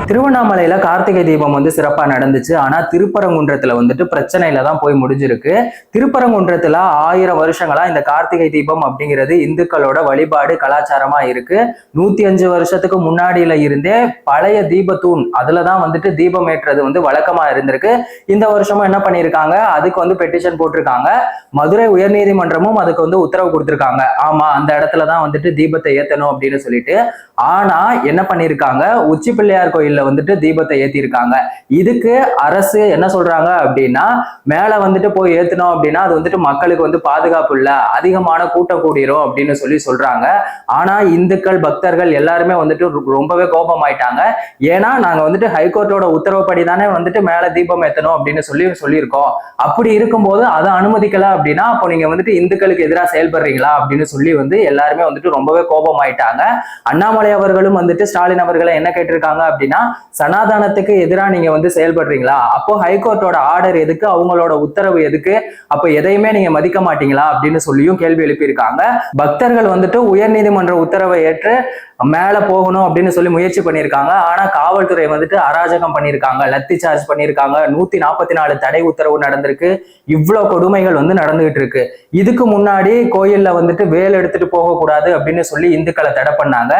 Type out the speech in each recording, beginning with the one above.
திருவண்ணாமலையில கார்த்திகை தீபம் வந்து சிறப்பா நடந்துச்சு. ஆனா திருப்பரங்குன்றத்துல வந்துட்டு பிரச்சனையில தான் போய் முடிஞ்சிருக்கு. திருப்பரங்குன்றத்துல 1000 வருஷங்களா இந்த கார்த்திகை தீபம் அப்படிங்கிறது இந்துக்களோட வழிபாடு கலாச்சாரமா இருக்கு. 105 வருஷத்துக்கு முன்னாடியில இருந்தே பழைய தீபத்தூண் அதுலதான் வந்துட்டு தீபம் ஏற்றுறது வந்து வழக்கமா இருந்திருக்கு. இந்த வருஷமும் என்ன பண்ணிருக்காங்க, அதுக்கு வந்து பெட்டிஷன் போட்டிருக்காங்க. மதுரை உயர்நீதிமன்றமும் அதுக்கு வந்து உத்தரவு கொடுத்திருக்காங்க. ஆமா, அந்த இடத்துலதான் வந்துட்டு தீபத்தை ஏத்தணும் அப்படின்னு சொல்லிட்டு. ஆனா என்ன பண்ணிருக்காங்க, உச்சி பிள்ளையார் கோயில்ல வந்துட்டு தீபத்தை ஏத்திருக்காங்க. இதுக்கு அரசு என்ன சொல்றாங்க அப்படின்னா, மேல வந்துட்டு போய் ஏத்தணும் அப்படின்னா அது வந்துட்டு மக்களுக்கு வந்து பாதுகாப்பு இல்ல, அதிகமான கூட்டம் கூடிரும் அப்படின்னு சொல்றாங்க. ஆனா இந்துக்கள் பக்தர்கள் எல்லாருமே வந்துட்டு ரொம்பவே கோபமாயிட்டாங்க. ஏன்னா நாங்க வந்துட்டு ஹைகோர்ட்டோட உத்தரவுப்படி தானே வந்துட்டு மேல தீபம் ஏத்தணும் அப்படின்னு சொல்லியிருக்கோம். அப்படி இருக்கும்போது அதை அனுமதிக்கல அப்படின்னா அப்போ நீங்க வந்துட்டு இந்துக்களுக்கு எதிராக செயல்படுறீங்களா அப்படின்னு சொல்லி வந்து எல்லாருமே வந்துட்டு ரொம்பவே கோபமாயிட்டாங்க. அண்ணாமலை அவர்களும் வந்துட்டு ஸ்டாலின் அவர்களை என்ன கேட்டிருக்காங்க அப்படின்னா, சனாதனத்துக்கு எதிராக நீங்க வந்து செயல்படுறீங்களா, அப்போ ஹைகோர்ட்டோட ஆர்டர் எதுக்கு, அவங்களோட உத்தரவு எதுக்கு, அப்ப எதையுமே நீங்க மதிக்க மாட்டீங்களா அப்படின்னு சொல்லியும் கேள்வி எழுப்பியிருக்காங்க. பக்தர்கள் வந்துட்டு உயர்நீதிமன்ற உத்தரவை ஏற்று மேல போகணும் அப்படின்னு சொல்லி முயற்சி பண்ணியிருக்காங்க. ஆனா காவல்துறை வந்துட்டு அராஜகம் பண்ணியிருக்காங்க, லத்தி சார்ஜ் பண்ணியிருக்காங்க. 144 தடை உத்தரவு நடந்திருக்கு. இவ்வளவு கொடுமைகள் வந்து நடந்துகிட்டு இருக்கு. இதுக்கு முன்னாடி கோயில்ல வந்துட்டு வேல் எடுத்துட்டு போகக்கூடாது அப்படின்னு சொல்லி இந்துக்களை தடை பண்ணாங்க.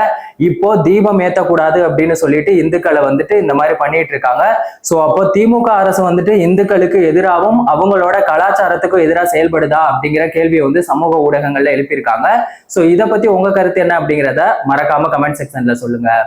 இப்போ தீபம் ஏத்தக்கூடாது அப்படின்னு சொல்லிட்டு இந்துக்களை வந்துட்டு இந்த மாதிரி பண்ணிட்டு இருக்காங்க. சோ அப்போ திமுக அரசு வந்துட்டு இந்துக்களுக்கு எதிராகவும் அவங்களோட கலாச்சாரத்துக்கும் எதிராக செயல்படுதா அப்படிங்கிற கேள்வியை வந்து சமூக ஊடகங்கள்ல எழுப்பியிருக்காங்க. சோ இதை பத்தி உங்க கருத்து என்ன அப்படிங்கிறத மறக்காம கமெண்ட் செக்ஷன்ல சொல்லுங்க.